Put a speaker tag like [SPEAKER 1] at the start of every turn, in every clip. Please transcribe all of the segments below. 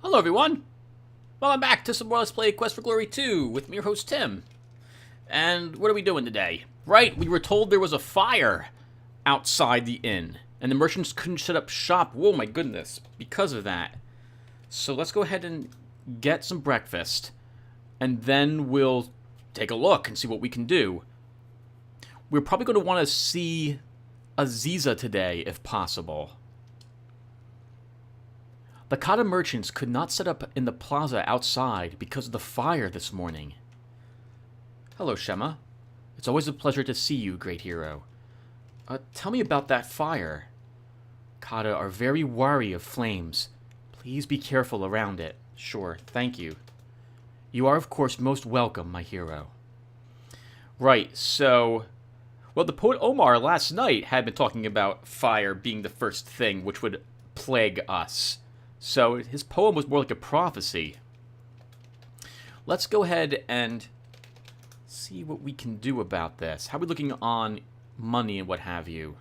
[SPEAKER 1] Hello everyone! Welcome back to some more Let's Play Quest for Glory 2 with me, your host Tim. And what are we doing today? Right, we were told there was a fire outside the inn, and the merchants couldn't shut up shop, whoa my goodness, because of that. So let's go ahead and get some breakfast, and then we'll take a look and see what we can do. We're probably going to want to see Aziza today, if possible. The Kata merchants could not set up in the plaza outside because of the fire this morning. Hello, Shema. It's always a pleasure to see you, great hero. Tell me about that fire. Kata are very wary of flames. Please be careful around it. Sure, thank you. You are, of course, most welcome, my hero. Right, so... Well, the poet Omar last night had been talking about fire being the first thing which would plague us. So his poem was more like a prophecy. Let's go ahead and see what we can do about this. How are we looking on money and what have you?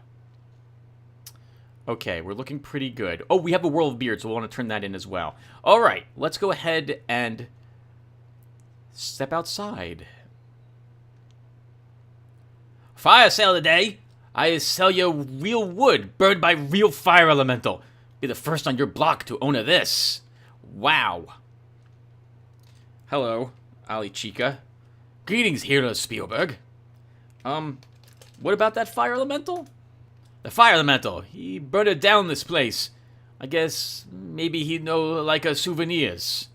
[SPEAKER 1] Okay, we're looking pretty good. Oh, we have a World of Beard, so we'll want to turn that in as well. Alright, let's go ahead and step outside. Fire sale today! I sell you real wood burned by real fire elemental. Be the first on your block to own of this. Wow. Hello, Ali Chica. Greetings, hero Spielberg. What about that fire elemental? The fire elemental. He burned it down this place. I guess maybe he'd know like a souvenirs.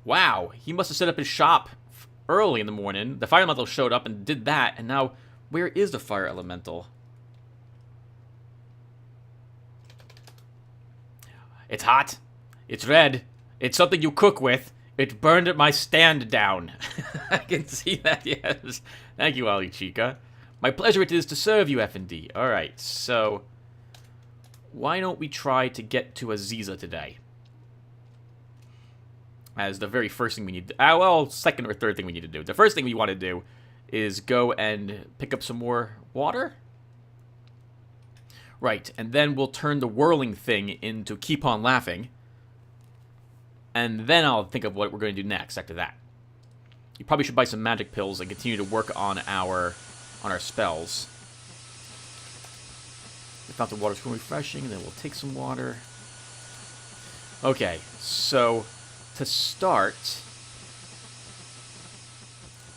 [SPEAKER 1] Wow, he must have set up his shop early in the morning. The fire elemental showed up and did that, and now where is the fire elemental? It's hot. It's red. It's something you cook with. It burned my stand down. I can see that, yes. Thank you, Ali Chica. My pleasure it is to serve you, F&D. Alright, so... why don't we try to get to Aziza today? As the very first thing we need to... well, second or third thing we need to do. The first thing we want to do is go and pick up some more water. Right, and then we'll turn the whirling thing into Keep On Laughing. And then I'll think of what we're going to do next after that. You probably should buy some magic pills and continue to work on our spells. If not, the water's going refreshing, then we'll take some water. Okay, so to start,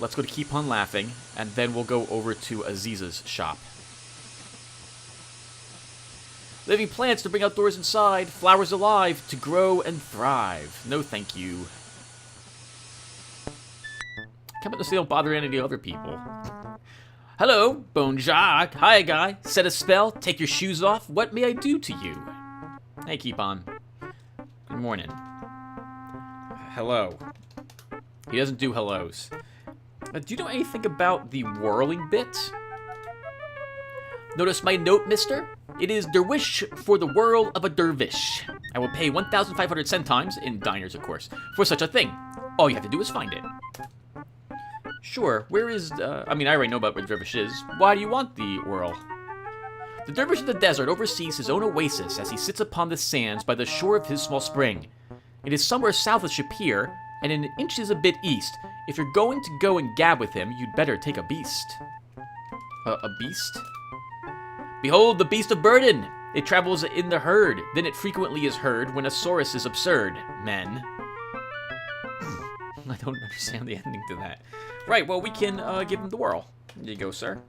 [SPEAKER 1] let's go to Keep On Laughing, and then we'll go over to Aziza's shop. Living plants to bring outdoors inside, flowers alive to grow and thrive. No thank you. Come out to say don't bother any of the other people. Hello, Bonjour. Hi, guy. Set a spell, take your shoes off. What may I do to you? Hey, Keep On. Good morning. Hello. He doesn't do hellos. Do you know anything about the whirling bit? Notice my note, mister? It is derwish for the whirl of a dervish. I will pay 1,500 centimes, in diners of course, for such a thing. All you have to do is find it. Sure, where is, I already know about where the dervish is. Why do you want the whirl? The dervish in the desert oversees his own oasis as he sits upon the sands by the shore of his small spring. It is somewhere south of Shapir, and in inches a bit east. If you're going to go and gab with him, you'd better take a beast. A beast? Behold the beast of burden! It travels in the herd, then it frequently is heard when a saurus is absurd, men. I don't understand the ending to that. Right, well, we can give him the whirl. There you go, sir.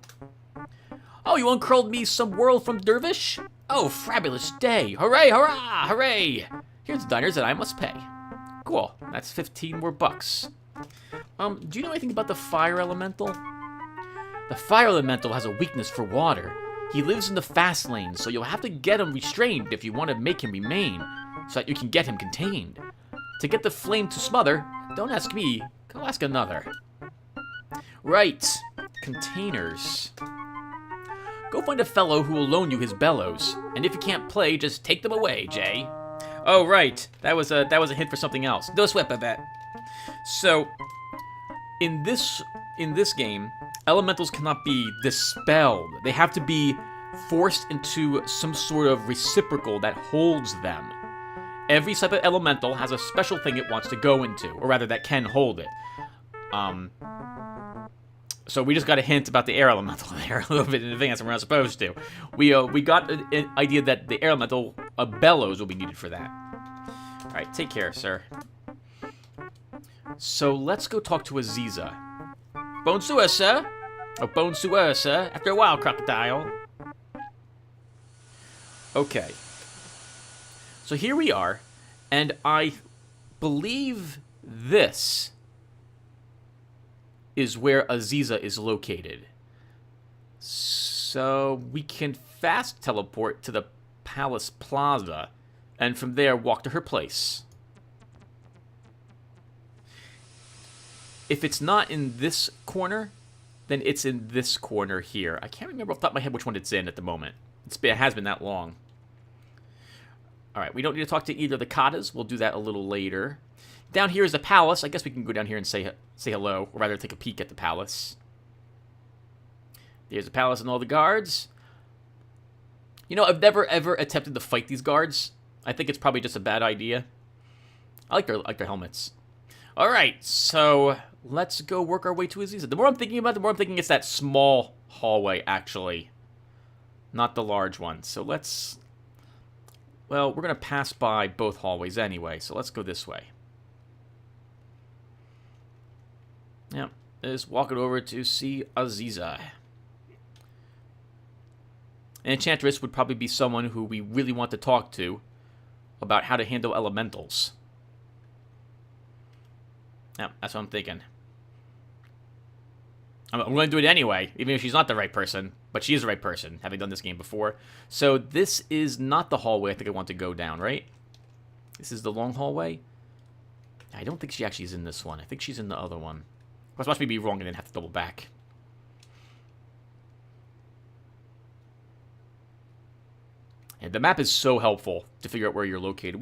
[SPEAKER 1] Oh, you uncurled me some whirl from Dervish? Oh, fabulous day! Hooray, hurrah, hooray! Here's the diners that I must pay. Cool, that's 15 more bucks. Do you know anything about the fire elemental? The fire elemental has a weakness for water. He lives in the fast lane, so you'll have to get him restrained if you want to make him remain, so that you can get him contained. To get the flame to smother, don't ask me, go ask another. Right, containers. Go find a fellow who will loan you his bellows, and if you can't play, just take them away, Jay. Oh, right, that was a hint for something else. No sweat, Babette. So, in this game, elementals cannot be dispelled. They have to be forced into some sort of reciprocal that holds them. Every type of elemental has a special thing it wants to go into, or rather, that can hold it. So we just got a hint about the air elemental there a little bit in advance, and we're not supposed to. We got an idea that the air elemental bellows will be needed for that. All right, take care, sir. So let's go talk to Aziza. Bonsoir, sir. Oh, bonsoir, sir. After a while, crocodile. Okay. So here we are, and I believe this is where Aziza is located. So we can fast teleport to the Palace Plaza, and from there walk to her place. If it's not in this corner, then it's in this corner here. I can't remember off the top of my head which one it's in at the moment. It has been that long. Alright, we don't need to talk to either of the Katas. We'll do that a little later. Down here is the palace. I guess we can go down here and say hello, or rather take a peek at the palace. There's the palace and all the guards. You know, I've never ever attempted to fight these guards. I think it's probably just a bad idea. I like their helmets. Alright, so let's go work our way to Aziza. The more I'm thinking about it, the more I'm thinking it's that small hallway, actually. Not the large one. So let's... Well, we're going to pass by both hallways anyway, so let's go this way. Yep, just walking over to see Aziza. An enchantress would probably be someone who we really want to talk to about how to handle elementals. Yeah, that's what I'm thinking. I'm going to do it anyway, even if she's not the right person. But she is the right person, having done this game before. So this is not the hallway I think I want to go down, right? This is the long hallway. I don't think she actually is in this one. I think she's in the other one. Of course, watch me be wrong and then have to double back. And the map is so helpful to figure out where you're located.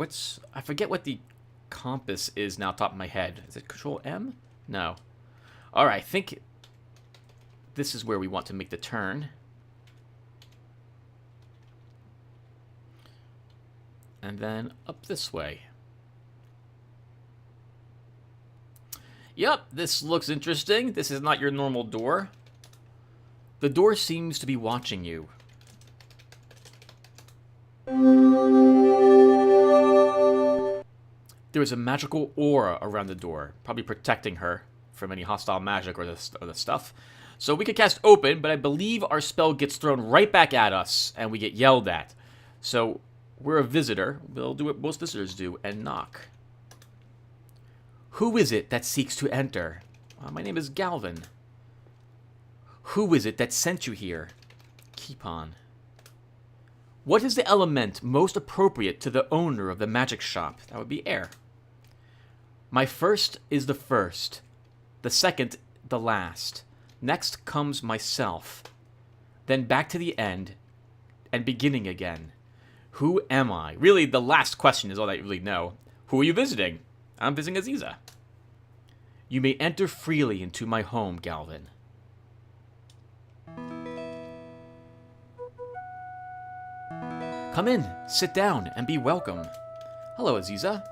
[SPEAKER 1] I forget what the compass is now, top of my head. Is it Control M? No. Alright, I think this is where we want to make the turn. And then up this way. Yep, this looks interesting. This is not your normal door. The door seems to be watching you. There is a magical aura around the door, probably protecting her from any hostile magic or the stuff. So we could cast Open, but I believe our spell gets thrown right back at us, and we get yelled at. So we're a visitor. We'll do what most visitors do, and knock. Who is it that seeks to enter? My name is Galvin. Who is it that sent you here? Keep on. What is the element most appropriate to the owner of the magic shop? That would be air. My first is the first. The second, the last. Next comes myself. Then back to the end. And beginning again. Who am I? Really, the last question is all that you really know. Who are you visiting? I'm visiting Aziza. You may enter freely into my home, Galvin. Come in, sit down, and be welcome. Hello, Aziza.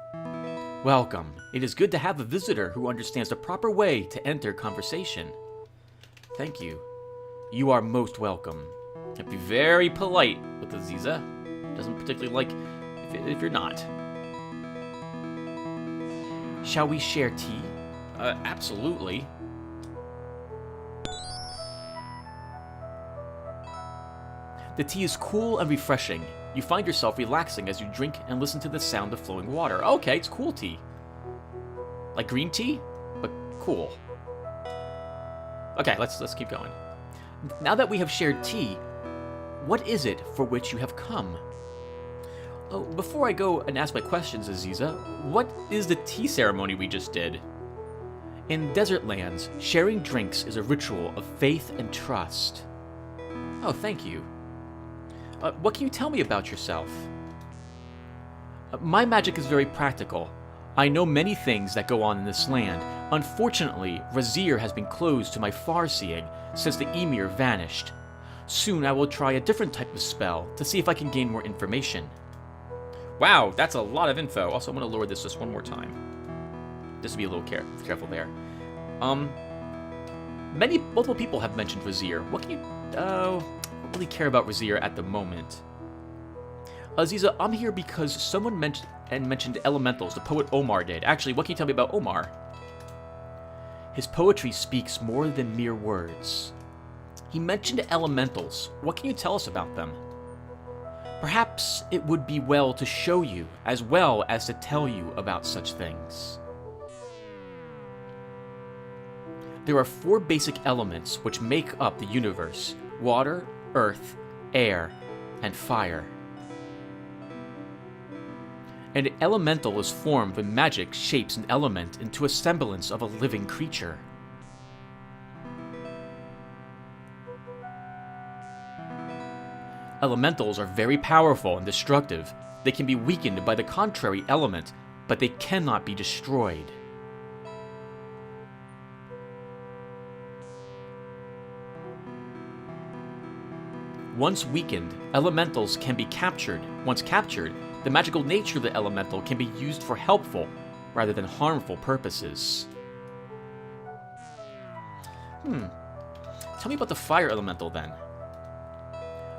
[SPEAKER 1] Welcome. It is good to have a visitor who understands the proper way to enter conversation. Thank you. You are most welcome. And be very polite with Aziza. Doesn't particularly like if you're not. Shall we share tea? Absolutely. The tea is cool and refreshing. You find yourself relaxing as you drink and listen to the sound of flowing water. Okay, it's cool tea. Like green tea, but cool. Okay, let's keep going. Now that we have shared tea, what is it for which you have come? Oh, before I go and ask my questions, Aziza, what is the tea ceremony we just did? In desert lands, sharing drinks is a ritual of faith and trust. Oh, thank you. What can you tell me about yourself? My magic is very practical. I know many things that go on in this land. Unfortunately, Razir has been closed to my far-seeing since the Emir vanished. Soon I will try a different type of spell to see if I can gain more information. Wow, that's a lot of info. Also, I'm going to lower this just one more time. Just to be a little careful there. Multiple people have mentioned Razir. What can you... I don't really care about Razir at the moment. Aziza, I'm here because someone mentioned elementals. The poet Omar did. Actually, what can you tell me about Omar? His poetry speaks more than mere words. He mentioned elementals. What can you tell us about them? Perhaps it would be well to show you, as well as to tell you about such things. There are 4 basic elements which make up the universe: water, earth, air, and fire. An elemental is formed when magic shapes an element into a semblance of a living creature. Elementals are very powerful and destructive. They can be weakened by the contrary element, but they cannot be destroyed. Once weakened, elementals can be captured. Once captured, the magical nature of the elemental can be used for helpful rather than harmful purposes. Tell me about the fire elemental then.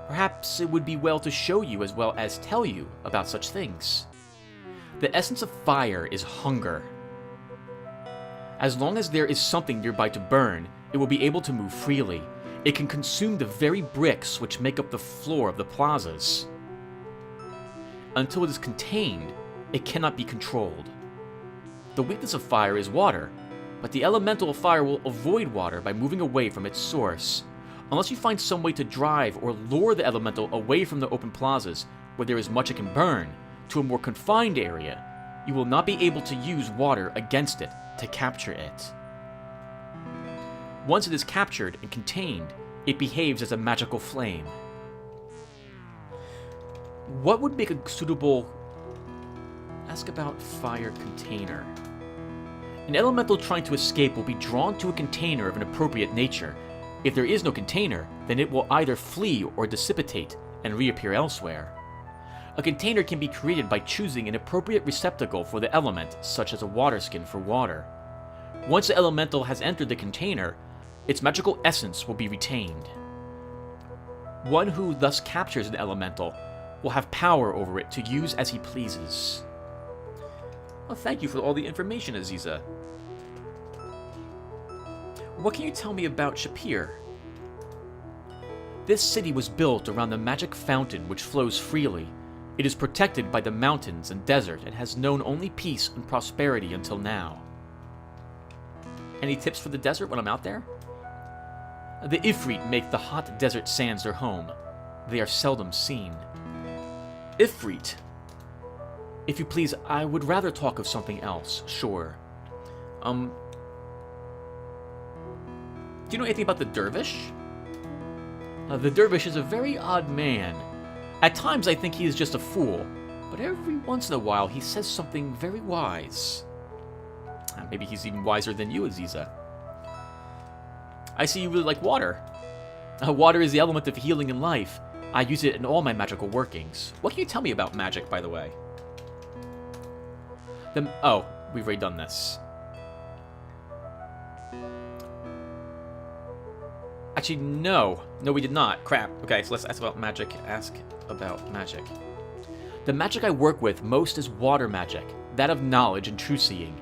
[SPEAKER 1] Perhaps it would be well to show you as well as tell you about such things. The essence of fire is hunger. As long as there is something nearby to burn, it will be able to move freely. It can consume the very bricks which make up the floor of the plazas. Until it is contained, it cannot be controlled. The weakness of fire is water, but the elemental of fire will avoid water by moving away from its source. Unless you find some way to drive or lure the elemental away from the open plazas, where there is much it can burn, to a more confined area, you will not be able to use water against it to capture it. Once it is captured and contained, it behaves as a magical flame. What would make a suitable... Ask about fire container. An elemental trying to escape will be drawn to a container of an appropriate nature. If there is no container, then it will either flee or dissipate and reappear elsewhere. A container can be created by choosing an appropriate receptacle for the element, such as a water skin for water. Once the elemental has entered the container, its magical essence will be retained. One who thus captures an elemental will have power over it to use as he pleases. Well, thank you for all the information, Aziza. What can you tell me about Shapir? This city was built around the magic fountain which flows freely. It is protected by the mountains and desert and has known only peace and prosperity until now. Any tips for the desert when I'm out there? The Ifrit make the hot desert sands their home. They are seldom seen. Ifrit. If you please, I would rather talk of something else, sure. Do you know anything about the dervish? The dervish is a very odd man. At times I think he is just a fool, but every once in a while he says something very wise. Maybe he's even wiser than you, Aziza. I see you really like water. Water is the element of healing in life. I use it in all my magical workings. What can you tell me about magic, by the way? Oh, we've already done this. Actually, no. No, we did not. Crap. Okay, so let's ask about magic. Ask about magic. The magic I work with most is water magic, that of knowledge and true seeing.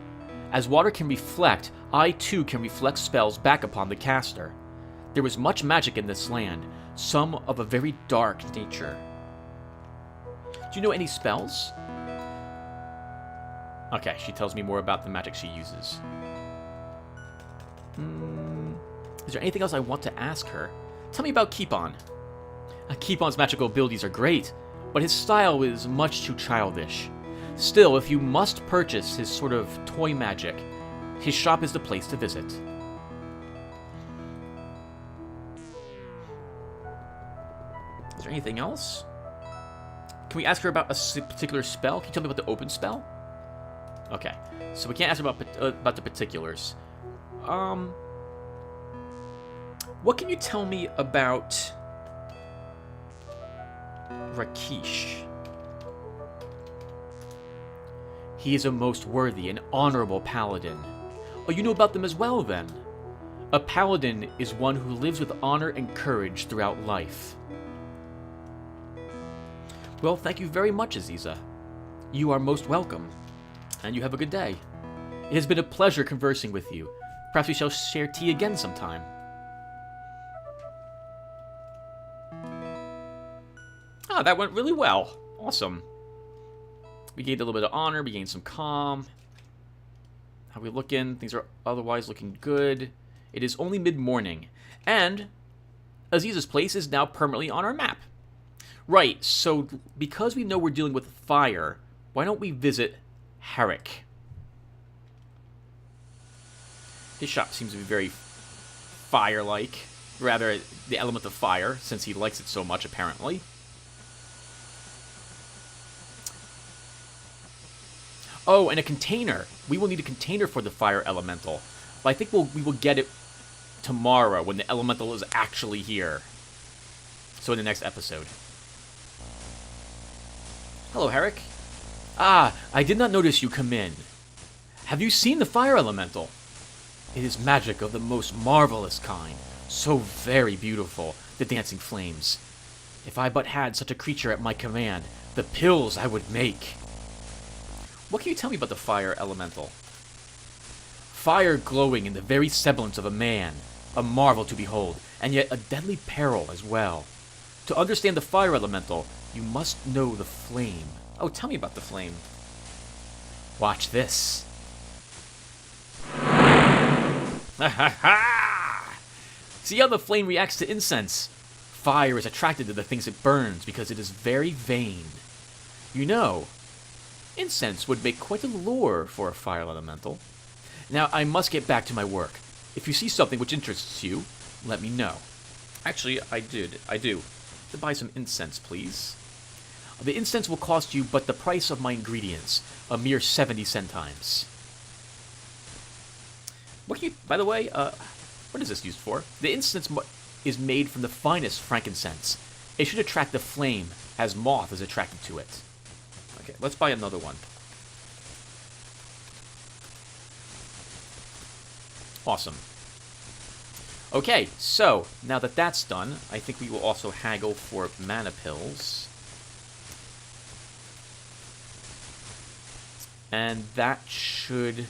[SPEAKER 1] As water can reflect, I too can reflect spells back upon the caster. There is much magic in this land, some of a very dark nature. Do you know any spells? Okay, she tells me more about the magic she uses. Is there anything else I want to ask her? Tell me about Keepon. Keepon's magical abilities are great, but his style is much too childish. Still, if you must purchase his sort of toy magic, his shop is the place to visit. Is there anything else? Can we ask her about a particular spell? Can you tell me about the open spell? Okay, so we can't ask her about the particulars. What can you tell me about Rakesh? He is a most worthy and honorable paladin. Oh, you know about them as well, then? A paladin is one who lives with honor and courage throughout life. Well, thank you very much, Aziza. You are most welcome, and you have a good day. It has been a pleasure conversing with you. Perhaps we shall share tea again sometime. Ah, that went really well. Awesome. We gained a little bit of honor, we gained some calm. How are we looking? Things are otherwise looking good. It is only mid-morning, and Aziza's place is now permanently on our map. Right, so because we know we're dealing with fire, why don't we visit Herrick? His shop seems to be very fire-like. Rather, the element of fire, since he likes it so much, apparently. Oh, and a container. We will need a container for the fire elemental. But I think we will get it tomorrow when the elemental is actually here. So in the next episode. Hello, Herrick. Ah, I did not notice you come in. Have you seen the fire elemental? It is magic of the most marvelous kind. So very beautiful, the dancing flames. If I but had such a creature at my command, the pills I would make. What can you tell me about the fire elemental? Fire glowing in the very semblance of a man, a marvel to behold, and yet a deadly peril as well. To understand the fire elemental, you must know the flame. Oh, tell me about the flame. Watch this. Ha ha ha! See how the flame reacts to incense? Fire is attracted to the things it burns because it is very vain. You know, incense would make quite a lure for a fire elemental. Now, I must get back to my work. If you see something which interests you, let me know. Actually, I do. To buy some incense, please. The incense will cost you but the price of my ingredients, a mere 70 centimes. What can you, by the way, what is this used for? The incense is made from the finest frankincense. It should attract the flame, as moth is attracted to it. Okay, let's buy another one. Awesome. Okay, so, now that that's done, I think we will also haggle for mana pills. And that should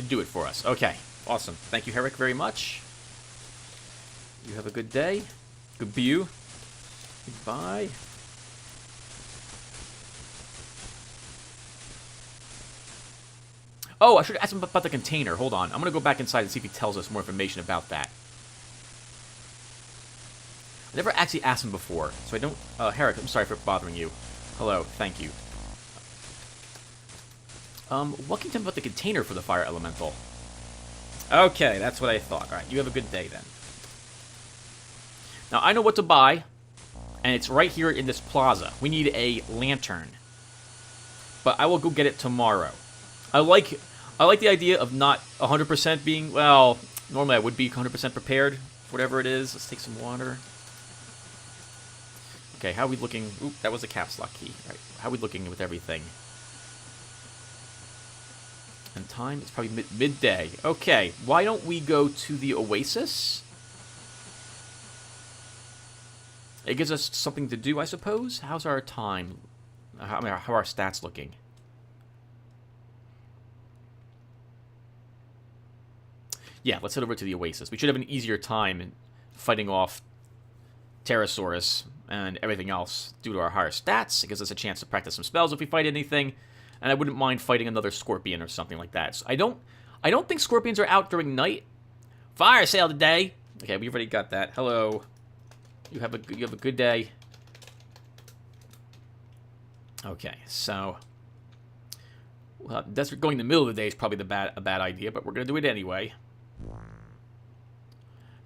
[SPEAKER 1] do it for us. Okay, awesome. Thank you, Herrick, very much. You have a good day. Good view. Goodbye. Oh, I should ask him about the container. Hold on. I'm going to go back inside and see if he tells us more information about that. I never actually asked him before, so I don't... Herrick, I'm sorry for bothering you. Hello, thank you. What can you tell me about the container for the fire elemental? Okay, that's what I thought. Alright, you have a good day then. Now, I know what to buy, and it's right here in this plaza. We need a lantern. But I will go get it tomorrow. I like the idea of not 100% being, well, normally I would be 100% prepared for whatever it is. Let's take some water. Okay, how are we looking? Oop, that was a caps lock key. All right, how are we looking with everything? And time is probably midday. Okay, why don't we go to the Oasis? It gives us something to do, I suppose. How's our time? How are our stats looking? Yeah, let's head over to the Oasis. We should have an easier time in fighting off Pterosaurus and everything else due to our higher stats. It gives us a chance to practice some spells if we fight anything. And I wouldn't mind fighting another scorpion or something like that. So I don't think scorpions are out during night. Fire sale today. Okay, we already got that. Hello. You have a good day. Okay, so desert going in the middle of the day is probably a bad idea, but we're gonna do it anyway.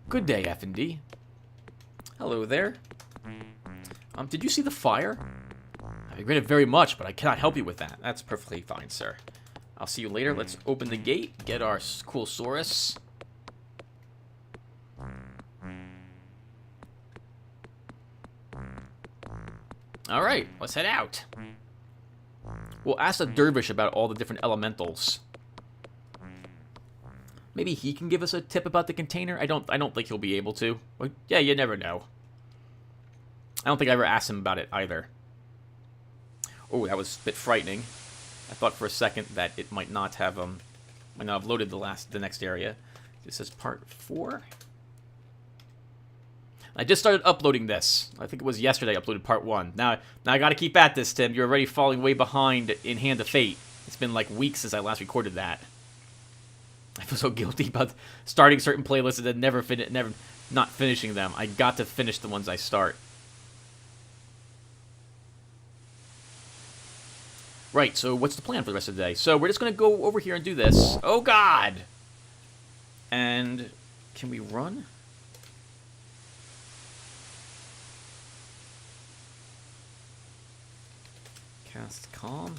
[SPEAKER 1] Good day, F&D. Hello there. Did you see the fire? I regret it very much, but I cannot help you with that. That's perfectly fine, sir. I'll see you later. Let's open the gate, get our cool Saurus. Alright, let's head out. We'll ask the dervish about all the different elementals. Maybe he can give us a tip about the container. I don't think he'll be able to. But yeah, you never know. I don't think I ever asked him about it either. Oh, that was a bit frightening. I thought for a second that it might not have loaded the next area. This is part 4. I just started uploading this. I think it was yesterday I uploaded part 1. Now I gotta keep at this, Tim. You're already falling way behind in Hand of Fate. It's been like weeks since I last recorded that. I feel so guilty about starting certain playlists and then never not finishing them. I got to finish the ones I start. Right, so what's the plan for the rest of the day? So we're just going to go over here and do this. Oh, God! And can we run? Cast Calm.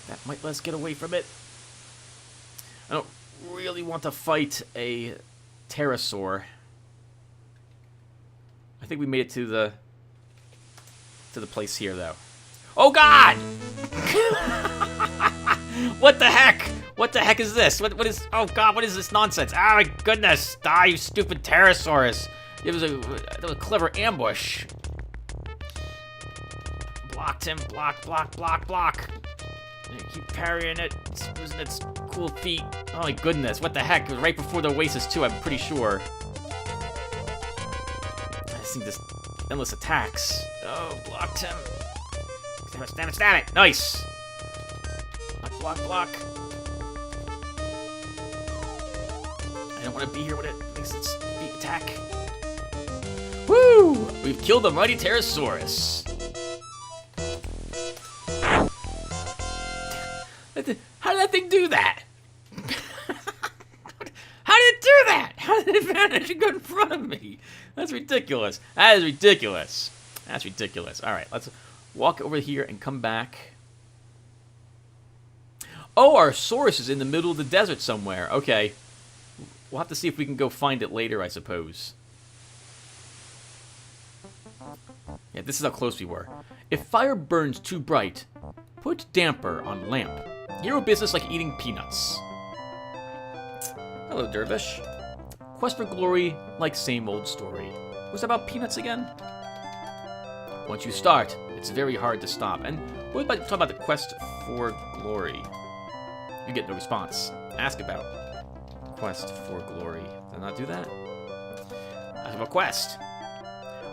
[SPEAKER 1] That might let us get away from it. I don't really want to fight a pterosaur. I think we made it to the place here, though. Oh, God! What the heck? What the heck is this? What is... Oh, God, what is this nonsense? Oh, my goodness. Die, you stupid pterosaurus. It was a clever ambush. Blocked him. Block, block, block, block. And keep parrying it. Using its cool feet. Oh, my goodness. What the heck? It was right before the Oasis, too, I'm pretty sure. I just think this... endless attacks. Oh, blocked him. Damn it, damn it, damn it. Nice. Block, block, block. I don't want to be here when it makes its feet attack. Woo! We've killed the mighty Pterosaurus. How did that thing do that? How did it do that? How did it vanish and go in front of me? That's ridiculous. That is ridiculous. That's ridiculous. All right, let's walk over here and come back. Oh, our source is in the middle of the desert somewhere. Okay. We'll have to see if we can go find it later, I suppose. Yeah, this is how close we were. If fire burns too bright, put damper on lamp. Hero business like eating peanuts. Hello, Dervish. Quest for glory, like same old story. Was that about peanuts again? Once you start, it's very hard to stop. And what about talk about the quest for glory? You get no response. Ask about quest for glory. Did I not do that? I have a quest.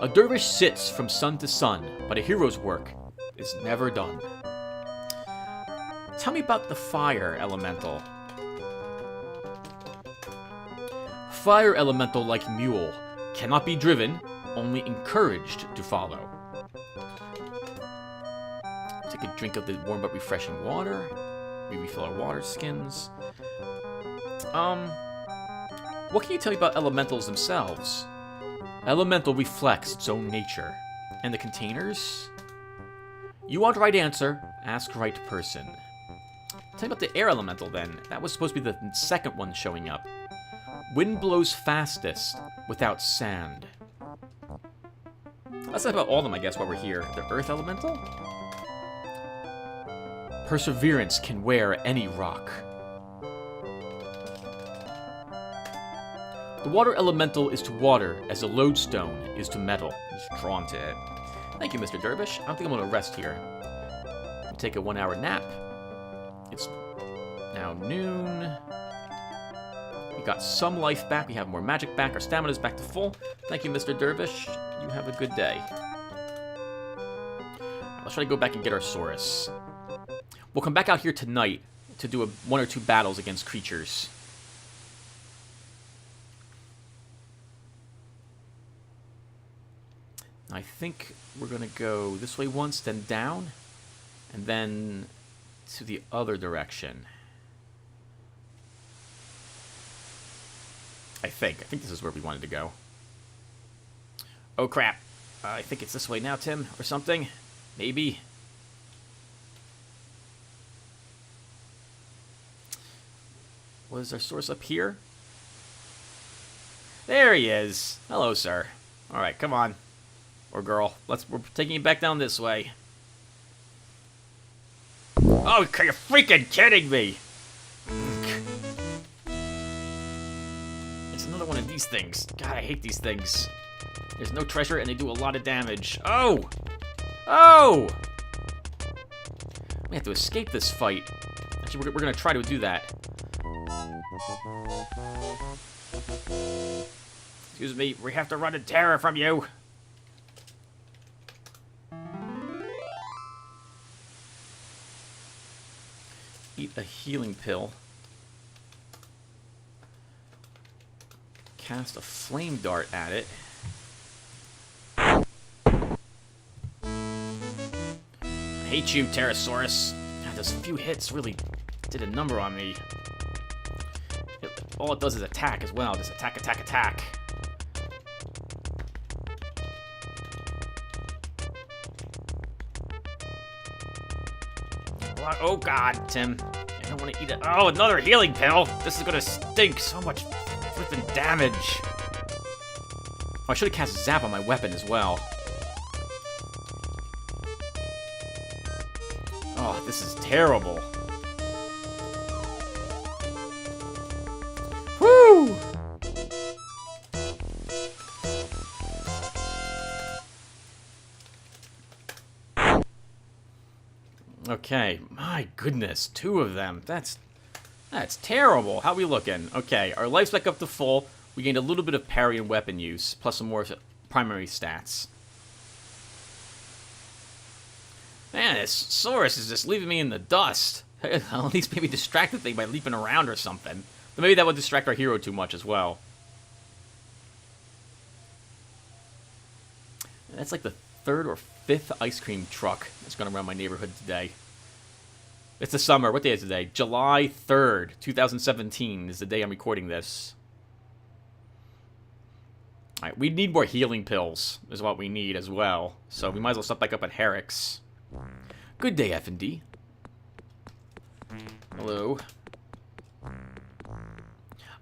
[SPEAKER 1] A dervish sits from sun to sun, but a hero's work is never done. Tell me about the fire elemental. Fire elemental like mule, cannot be driven, only encouraged to follow. Take a drink of the warm but refreshing water. We refill our water skins. What can you tell me about elementals themselves? Elemental reflects its own nature. And the containers? You want right answer, ask right person. Tell me about the air elemental then. That was supposed to be the second one showing up. Wind blows fastest without sand. Let's talk about all of them, I guess, while we're here. The earth elemental? Perseverance can wear any rock. The water elemental is to water as the lodestone is to metal. It's drawn to it. Thank you, Mr. Dervish. I don't think I'm going to rest here. I'll take a 1-hour nap. It's now noon. We got some life back. We have more magic back. Our stamina's back to full. Thank you, Mr. Dervish. You have a good day. Let's try to go back and get our Saurus. We'll come back out here tonight to do 1 or 2 battles against creatures. I think we're going to go this way once, then down, and then to the other direction. I think this is where we wanted to go. Oh, crap. I think it's this way now, Tim, or something. Maybe. Was our source up here? There he is. Hello, sir. All right, come on. or girl. We're taking it back down this way. Oh, you're freaking kidding me! It's another one of these things. God, I hate these things. There's no treasure, and they do a lot of damage. Oh! Oh! We have to escape this fight. Actually, we're gonna try to do that. Excuse me, we have to run in terror from you. Eat a healing pill. Cast a flame dart at it. I hate you, Pterosaurus. God, those few hits really did a number on me. All it does is attack as well. Just attack, attack, attack. Oh god, Tim. I don't want to eat it. Oh, another healing pill! This is gonna stink so much flipping damage. Oh, I should have cast Zap on my weapon as well. Oh, this is terrible. Woo! Okay, my goodness, 2 of them. That's terrible. How we looking? Okay, our life's back up to full. We gained a little bit of parry and weapon use, plus some more primary stats. Man, this Saurus is just leaving me in the dust. At least maybe distract the thing by leaping around or something. But maybe that would distract our hero too much as well. That's like the 3rd or 5th ice cream truck that's going around my neighborhood today. It's the summer. What day is today? July 3rd, 2017 is the day I'm recording this. Alright, we need more healing pills, is what we need as well. So we might as well step back up at Herrick's. Good day, F&D. Hello.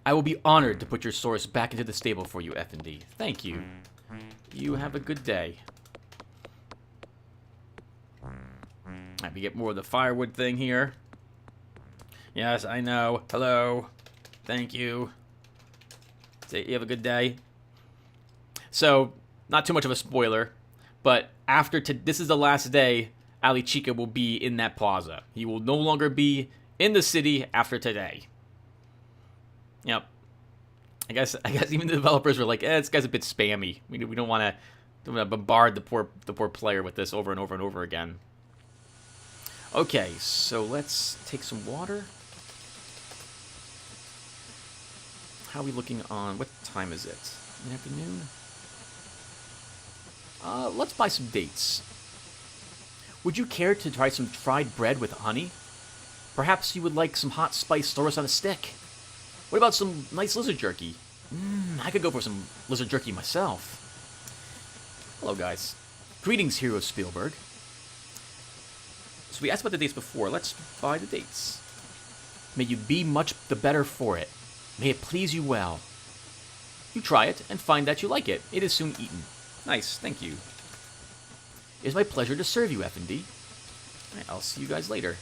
[SPEAKER 1] I will be honored to put your source back into the stable for you, F&D. Thank you. You have a good day. Alright, we get more of the firewood thing here. Yes, I know. Hello. Thank you. Say you have a good day. So, not too much of a spoiler, but after this is the last day, Ali Chica will be in that plaza. He will no longer be in the city after today. Yep. I guess even the developers were like, this guy's a bit spammy. We don't want to bombard the poor player with this over and over and over again. Okay, so let's take some water. How are we looking on... What time is it? In the afternoon? Let's buy some dates. Would you care to try some fried bread with honey? Perhaps you would like some hot spiced Saurus on a stick. What about some nice lizard jerky? I could go for some lizard jerky myself. Hello, guys. Greetings, Hero Spielberg. So we asked about the dates before. Let's buy the dates. May you be much the better for it. May it please you well. You try it and find that you like it. It is soon eaten. Nice, thank you. It is my pleasure to serve you, F&D. Alright, I'll see you guys later.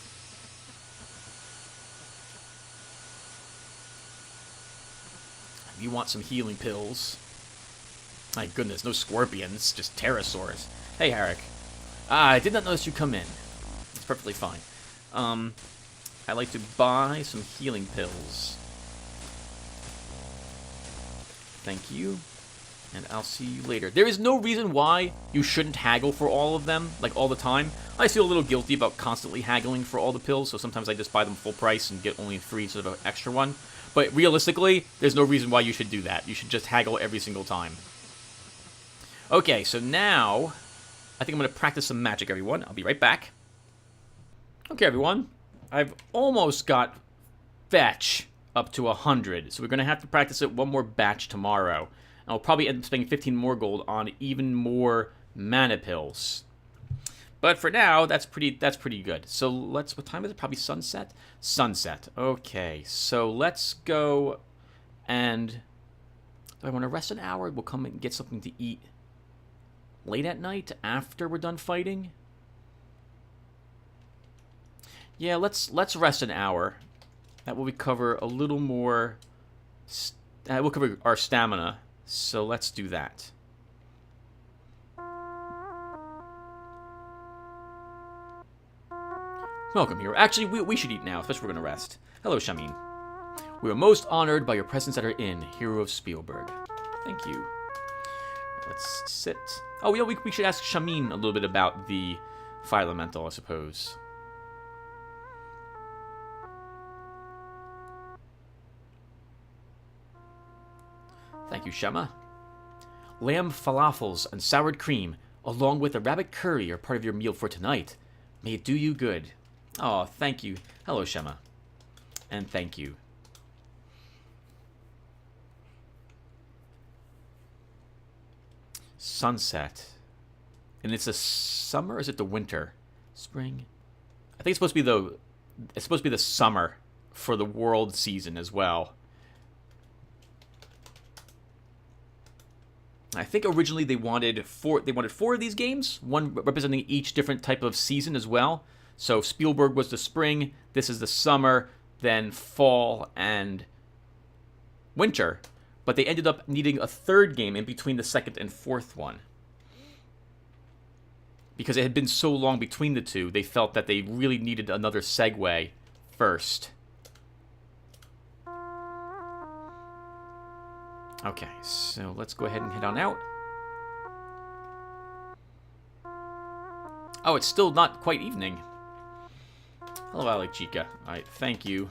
[SPEAKER 1] You want some healing pills. My goodness, no scorpions, just pterosaurs. Hey, Herrick. I did not notice you come in. It's perfectly fine. I'd like to buy some healing pills. Thank you. And I'll see you later. There is no reason why you shouldn't haggle for all of them, like all the time. I feel a little guilty about constantly haggling for all the pills, so sometimes I just buy them full price and get only 3 instead of an extra one. But realistically, there's no reason why you should do that. You should just haggle every single time. Okay, so now, I think I'm going to practice some magic, everyone. I'll be right back. Okay, everyone. I've almost got fetch up to 100, so we're going to have to practice it one more batch tomorrow. And I'll probably end up spending 15 more gold on even more mana pills. But for now, that's pretty good. So let's, what time is it? Probably sunset? Sunset. Okay, so let's go and, do I want to rest an hour? We'll come and get something to eat. late at night after we're done fighting. Yeah, let's rest an hour. That will recover a little more. We'll cover our stamina. So let's do that. Welcome here. Actually, we should eat now, especially if we're going to rest. Hello, Shamin. We are most honored by your presence at our inn, Hero of Spielberg. Thank you. Let's sit. Oh, you know, we should ask Shamin a little bit about the fire elemental, I suppose. Thank you, Shema. Lamb falafels and soured cream, along with a rabbit curry, are part of your meal for tonight. May it do you good. Oh, thank you. Hello, Shema. And thank you. Sunset. And it's the summer, or is it the winter? Spring? I think it's supposed to be the summer for the world season as well. I think originally they wanted four of these games, one representing each different type of season as well. So Spielberg was the spring, this is the summer, then fall and winter. But they ended up needing a third game in between the second and fourth one. Because it had been so long between the two, they felt that they really needed another segue first. Okay, so let's go ahead and head on out. Oh, it's still not quite evening. Hello, Alec Chica. Alright, thank you.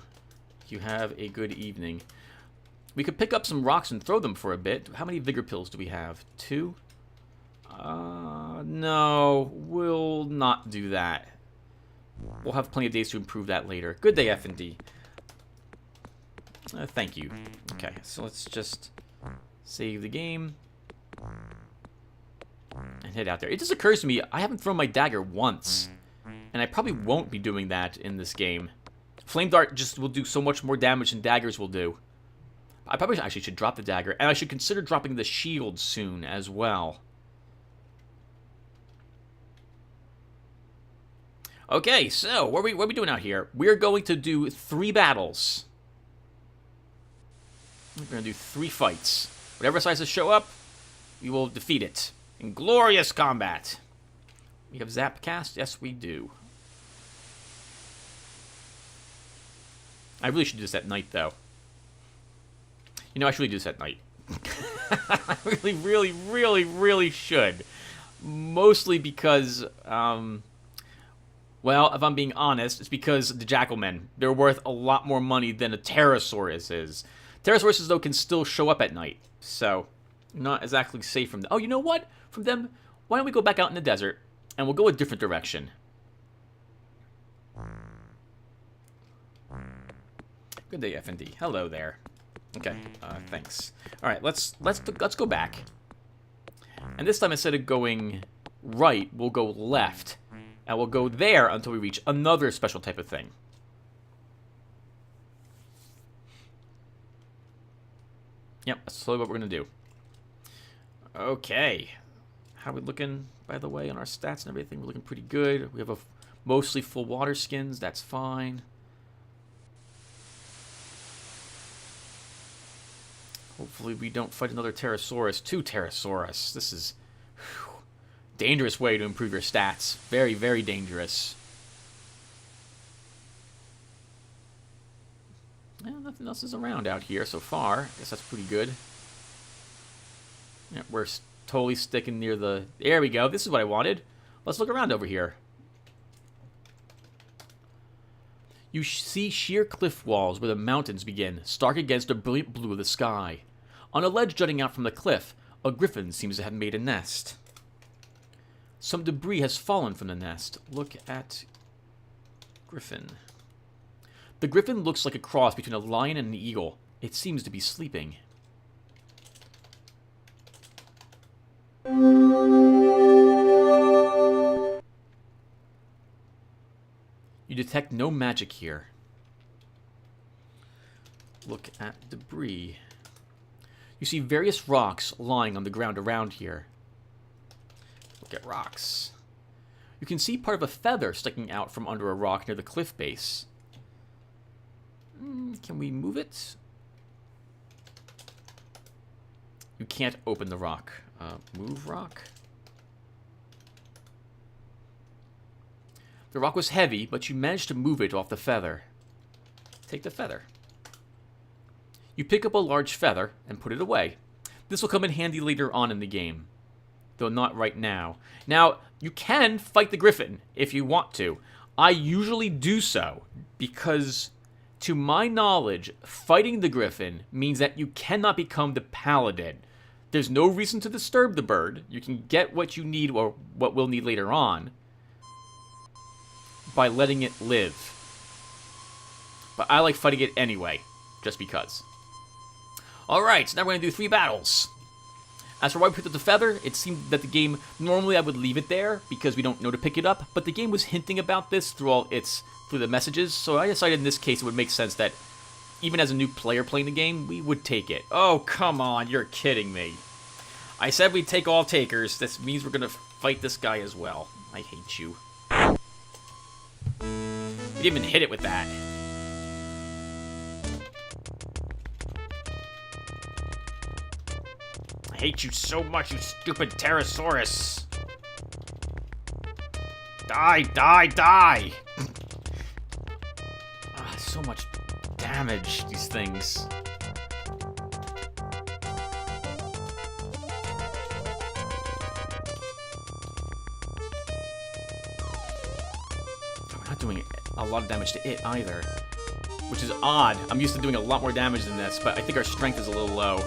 [SPEAKER 1] You have a good evening. We could pick up some rocks and throw them for a bit. How many vigor pills do we have? 2? No, we'll not do that. We'll have plenty of days to improve that later. Good day, F&D. Thank you. Okay, so let's just save the game and head out there. It just occurs to me, I haven't thrown my dagger once, and I probably won't be doing that in this game. Flame Dart just will do so much more damage than daggers will do. I probably actually should drop the dagger, and I should consider dropping the shield soon as well. Okay, so what are we doing out here? We're going to do 3 battles. We're going to do 3 fights. Whatever sizes show up, we will defeat it in glorious combat. We have Zap Cast? Yes, we do. I really should do this at night, though. You know, I should really do this at night. I really should. Mostly because, well, if I'm being honest, it's because the Jackalmen, they're worth a lot more money than a Pterosaurus is. Pterosauruses, though, can still show up at night. So, not exactly safe from them. Oh, you know what? From them, why don't we go back out in the desert, and we'll go a different direction. Good day, F&D. Hello there. Okay, thanks. Alright, let's go back. And this time, instead of going right, we'll go left. And we'll go there until we reach another special type of thing. Yep, that's totally what we're going to do. Okay. How are we looking, by the way, on our stats and everything? We're looking pretty good. We have mostly full water skins. That's fine. Hopefully we don't fight another Pterosaurus. 2 Pterosaurus. This is dangerous way to improve your stats. Very, very dangerous. Yeah, nothing else is around out here so far. I guess that's pretty good. Yeah, we're totally sticking near the... There we go. This is what I wanted. Let's look around over here. You see sheer cliff walls where the mountains begin, stark against the brilliant blue of the sky. On a ledge jutting out from the cliff, a griffin seems to have made a nest. Some debris has fallen from the nest. Look at griffin. The griffin looks like a cross between a lion and an eagle. It seems to be sleeping. You detect no magic here. Look at debris. You see various rocks lying on the ground around here. Get rocks. You can see part of a feather sticking out from under a rock near the cliff base. Can we move it? You can't open the rock. Move rock? The rock was heavy, but you managed to move it off the feather. Take the feather. You pick up a large feather and put it away. This will come in handy later on in the game, though not right now. Now, you can fight the griffin if you want to. I usually do so because, to my knowledge, fighting the griffin means that you cannot become the paladin. There's no reason to disturb the bird. You can get what you need or what we'll need later on by letting it live. But I like fighting it anyway, just because. Alright, so now we're going to do 3 battles. As for why we picked up the feather, it seemed that the game, normally I would leave it there because we don't know to pick it up, but the game was hinting about this through the messages, so I decided in this case it would make sense that even as a new player playing the game, we would take it. Oh, come on, you're kidding me. I said we'd take all takers. This means we're going to fight this guy as well. I hate you. You didn't even hit it with that. I hate you so much, you stupid Pterosaurus. Die, die, die! So much damage, these things. We're not doing a lot of damage to it either, which is odd. I'm used to doing a lot more damage than this, but I think our strength is a little low.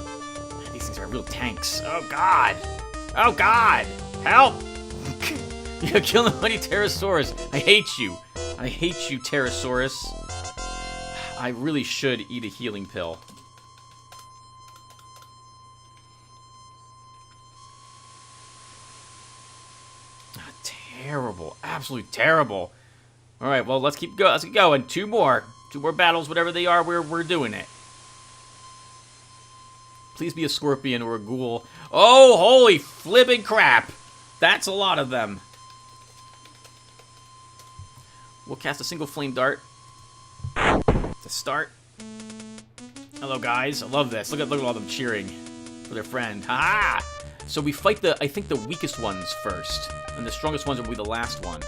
[SPEAKER 1] These things are real tanks. Oh god! Oh god! Help! You're killing the mighty Pterosaurus. I hate you. I hate you, Pterosaurus. I really should eat a healing pill. Terrible. Absolutely terrible. Alright, well, let's keep going. 2 more. 2 more battles, whatever they are, we're doing it. Please be a scorpion or a ghoul. Oh, holy flipping crap! That's a lot of them. We'll cast a single flame dart to start. Hello, guys. I love this. Look at all of them cheering for their friend. Ha! So we fight I think the weakest ones first, and the strongest ones will be the last one.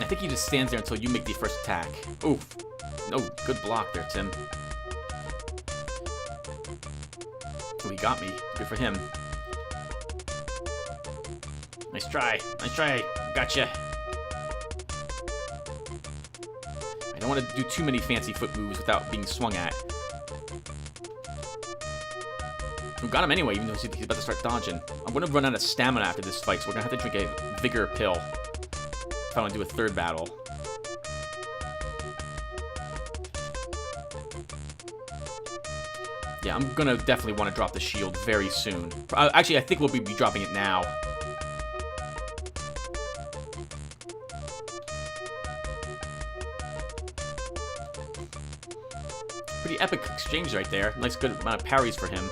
[SPEAKER 1] I think he just stands there until you make the first attack. Oof. No, good block there, Tim. Oh, he got me. Good for him. Nice try. Nice try. Gotcha. I don't want to do too many fancy foot moves without being swung at. We got him anyway, even though he's about to start dodging. I'm going to run out of stamina after this fight, so we're going to have to drink a vigor pill if I want to do a 3rd battle. Yeah, I'm gonna definitely want to drop the shield very soon. Actually, I think we'll be dropping it now. Pretty epic exchange right there. Nice good amount of parries for him.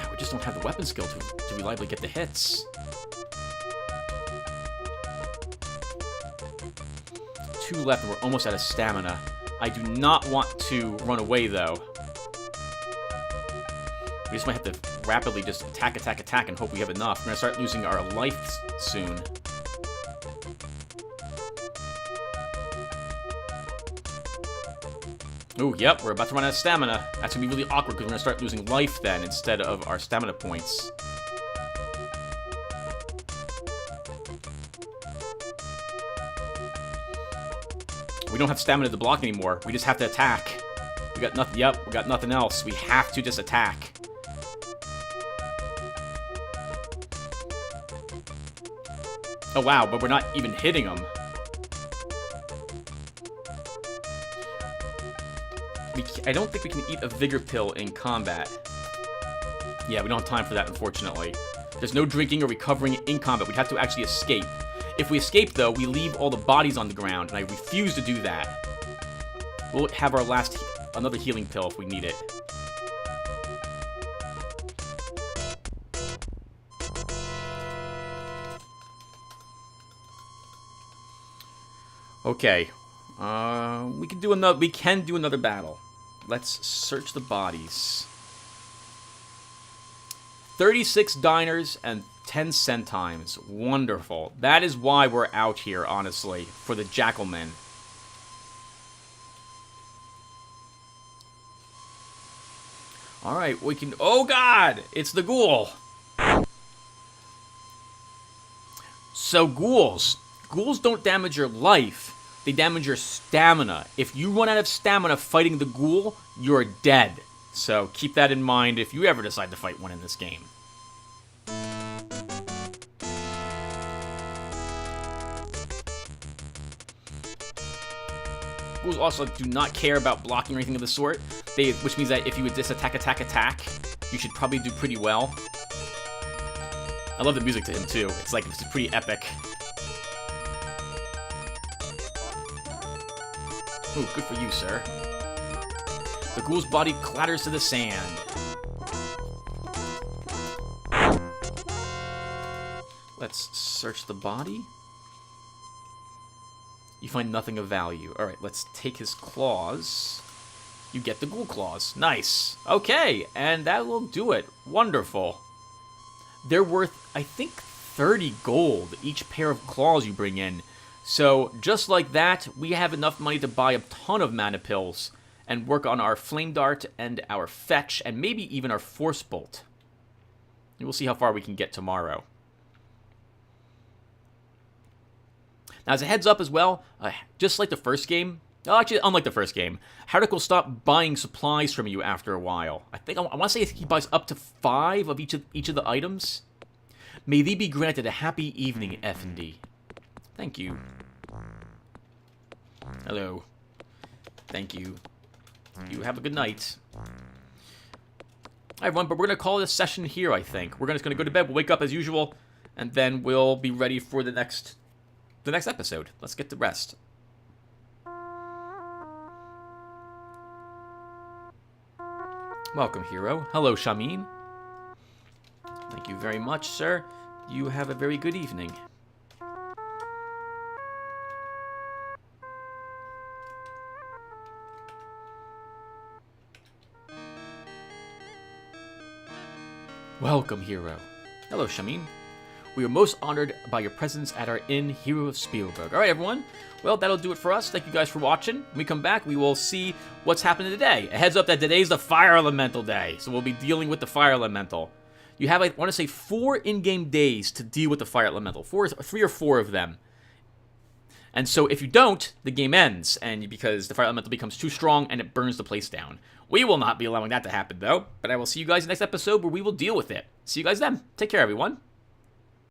[SPEAKER 1] We just don't have the weapon skill to reliably get the hits. 2 left and we're almost out of stamina. I do not want to run away, though. We just might have to rapidly just attack, attack, attack, and hope we have enough. We're going to start losing our life soon. Oh, yep, we're about to run out of stamina. That's going to be really awkward, because we're going to start losing life then, instead of our stamina points. We don't have stamina to block anymore. We just have to attack. We got nothing. Yep, we got nothing else. We have to just attack. Oh wow, but we're not even hitting them. I don't think we can eat a vigor pill in combat. Yeah, we don't have time for that, unfortunately. There's no drinking or recovering in combat. We'd have to actually escape. If we escape, though, we leave all the bodies on the ground, and I refuse to do that. We'll have our another healing pill if we need it. Okay. We can do another battle. Let's search the bodies. 36 diners and 10 centimes. Wonderful. That is why we're out here, honestly, for the Jackalmen. Alright, we can... Oh, God! It's the ghoul! So, ghouls. Ghouls don't damage your life. They damage your stamina. If you run out of stamina fighting the ghoul, you're dead. So, keep that in mind if you ever decide to fight one in this game. Ghouls also do not care about blocking or anything of the sort, which means that if you would just attack, you should probably do pretty well. I love the music to him, too. It's pretty epic. Ooh, good for you, sir. The ghoul's body clatters to the sand. Let's search the body. You find nothing of value. Alright, let's take his claws. You get the ghoul claws. Nice. Okay, and that will do it. Wonderful. They're worth, I think, 30 gold, each pair of claws you bring in. So, just like that, we have enough money to buy a ton of mana pills and work on our Flame Dart and our Fetch and maybe even our Force Bolt. And we'll see how far we can get tomorrow. Now, as a heads up as well, just like the first game, actually, unlike the first game, Hardic will stop buying supplies from you after a while. I want to say he buys up to 5 of each of the items. May thee be granted a happy evening, F&D. Thank you. Hello. Thank you. You have a good night. Alright, everyone, but we're going to call this session here, I think. We're just going to go to bed, we'll wake up as usual, and then we'll be ready for the next episode. Let's get to rest. Welcome, hero. Hello, Shamin. Thank you very much, sir. You have a very good evening. Welcome, hero. Hello, Shamin. We are most honored by your presence at our inn, Hero of Spielberg. Alright, everyone. Well, that'll do it for us. Thank you guys for watching. When we come back, we will see what's happening today. A heads up that today's the Fire Elemental Day, so we'll be dealing with the Fire Elemental. You have, I want to say, 4 in-game days to deal with the Fire Elemental. 3 or 4 of them. And so if you don't, the game ends, and because the Fire Elemental becomes too strong and it burns the place down. We will not be allowing that to happen, though. But I will see you guys in the next episode where we will deal with it. See you guys then. Take care, everyone.